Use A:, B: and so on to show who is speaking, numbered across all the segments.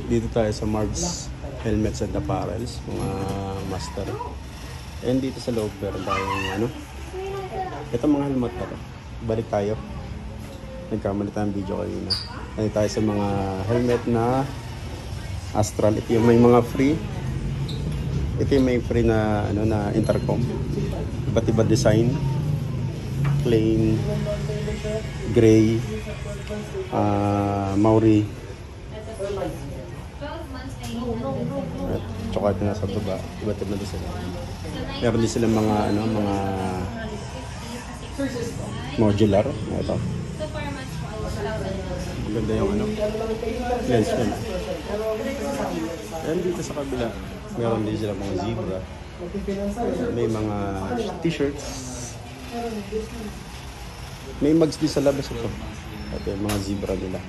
A: Dito tayo sa Margs Helmets and Apparels, mga master. And dito sa loob meron tayong ano, ito mga helmet na to. Balik tayo. Nagkamali tayong video kanina. Nandito tayo sa mga helmet na Astral. Ito yung may mga free. Ito yung may free na ano, na intercom. Iba't iba design. Plain, gray, Maori. At tsaka ito nasa baba. Iba't iba din sila. Meron din sila mga ano, mga modular. Ito. Maganda yung ano, lens nila. And dito sa kabila, meron din sila mga zebra. May mga t-shirts. May mags din sa labas ito. Ito yung mga zebra nila.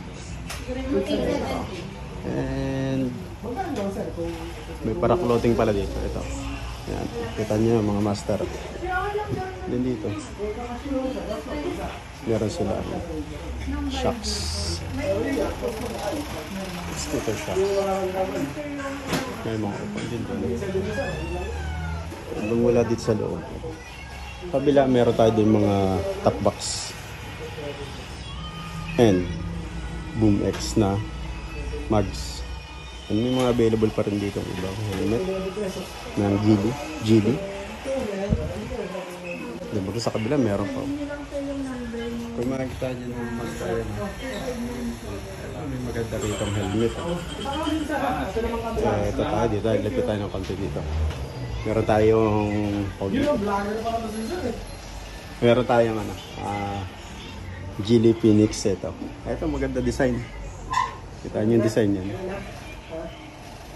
A: And may para-clothing pala dito. Ito. Yan. Kita nyo yung mga master. Din dito. Meron sila shocks. Scooter shocks. May mga open din doon. Habang wala dito sa loob. Kabila meron tayo din mga top box. And Boom X na mags. And may mga available pa rin dito ng ibang helmet ng GD. Diba sa kabila meron pa. Kung makikita nyo ng mag tayo na may maganda rito ang helmet. Ito tayo dito, ilapit tayo ng konti dito. Meron tayong ano, Geely Phoenix ito. Ito maganda design. Kita nyo yung design yan.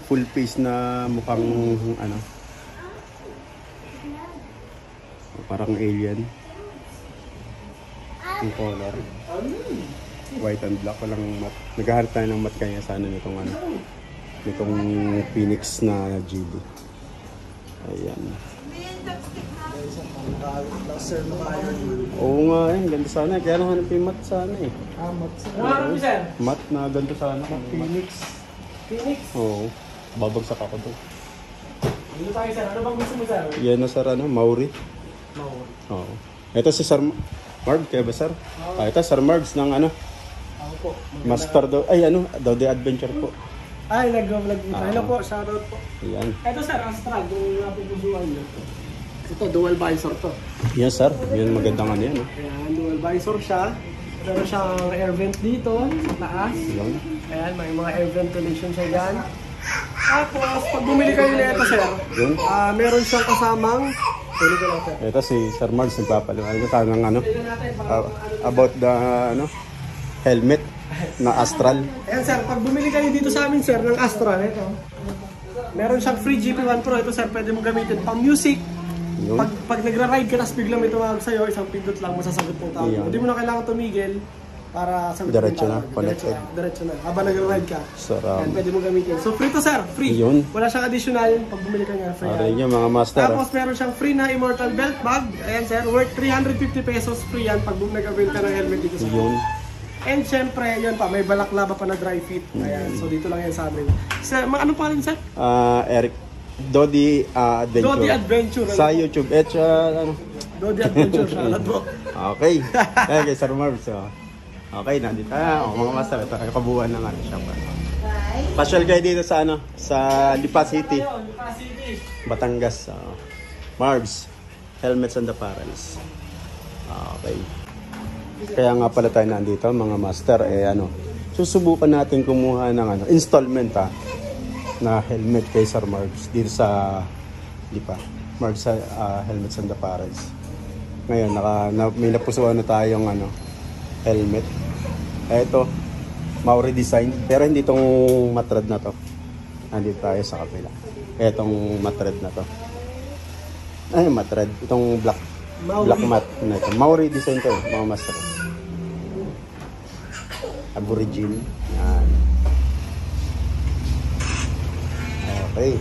A: Full face na mukhang ano, parang alien. Yung color white and black, walang matte. Naghahanap tayo ng matte kaya sana nitong ano, nitong Phoenix na GD. Ayan. Oo nga eh, ganda sana. Kaya nahanap yung matte sana eh. Matte na ganda sana. Phoenix. Oo. Babagsak ako doon.
B: Dito tayo sir, ano bang gusto mo sir?
A: Yan na sir, ano? Maori. Oo. Ito si Sir Marg, kaya ba sir? Ito Sir Margs ng ano?
B: Ako po.
A: Master daw, ay ano, daw the adventure po.
B: Ay, nag-vlog po. Hello po, shoutout po.
A: Yan.
B: Ito sir, Astral, yung napupusuan nyo. Ito, dual visor to.
A: Yan sir, yan magandang ano yan.
B: Ayan, dual visor siya. Meron siyang air vent dito, sa taas.
A: Yan.
B: Ayan, may mga air ventilation siya dyan. Tapos, pag bumili kayo na ito sir, meron siyang kasamang,
A: ito si Sir Margs nagpapaliwanag sa ng ano, about the ano, helmet na Astral.
B: Ayan sir, pag bumili kayo dito sa amin sir ng Astral, ito. Meron siyang free GP1 Pro. Ito sir, pwede mo gamitin pang music. Pag nagra-ride ka, tapos biglang may tumawag sa'yo, isang pindot lang, masasagot ng tao. Hindi mo na kailangan tumigil para sagot
A: diretso na, connected.
B: Diretso na. Habang nagra-ride ka,
A: ayan,
B: pwede mo gamitin. So free to sir, free.
A: Yun.
B: Wala siyang additional, pag bumili ka nga, free.
A: Aray nyo mga master.
B: Tapos meron siyang free na Immortal Belt Bag. Ayan sir, worth 350 pesos free yan pag nag-avail ka ng helmet dito sa
A: yun.
B: And syempre, yun pa, may balaklava pa na dry fit. Ayan, so dito lang yan sa amin. Sir, ano pa rin sir?
A: Eric Dodi Adventure.
B: Dodi Adventure.
A: Sa YouTube. Ano?
B: Dodi Adventure siya.
A: Okay. Kaya kay Sir Marv. So, okay, nandito tayo. Mga master, ito kayo kabuuan ng ano siya. Pasyal kayo dito sa ano, sa Lipa City. Batangas. Marv's Helmets and Apparels. Okay. Kaya nga pala tayo nandito, mga master, ano, susubukan natin kumuha ng ano, installment na helmet kay Sir Margs dito sa Lipa. Margs Helmets and Apparels. Ngayon, may napusuan na tayong ano, helmet. Ito, Maori design. Pero hindi itong matred na to. Nandito tayo sa kapila. Itong matred na to. Ay, matred. Itong black matte na ito. Maori design to, mga master. Aborigine. Yan. Okay.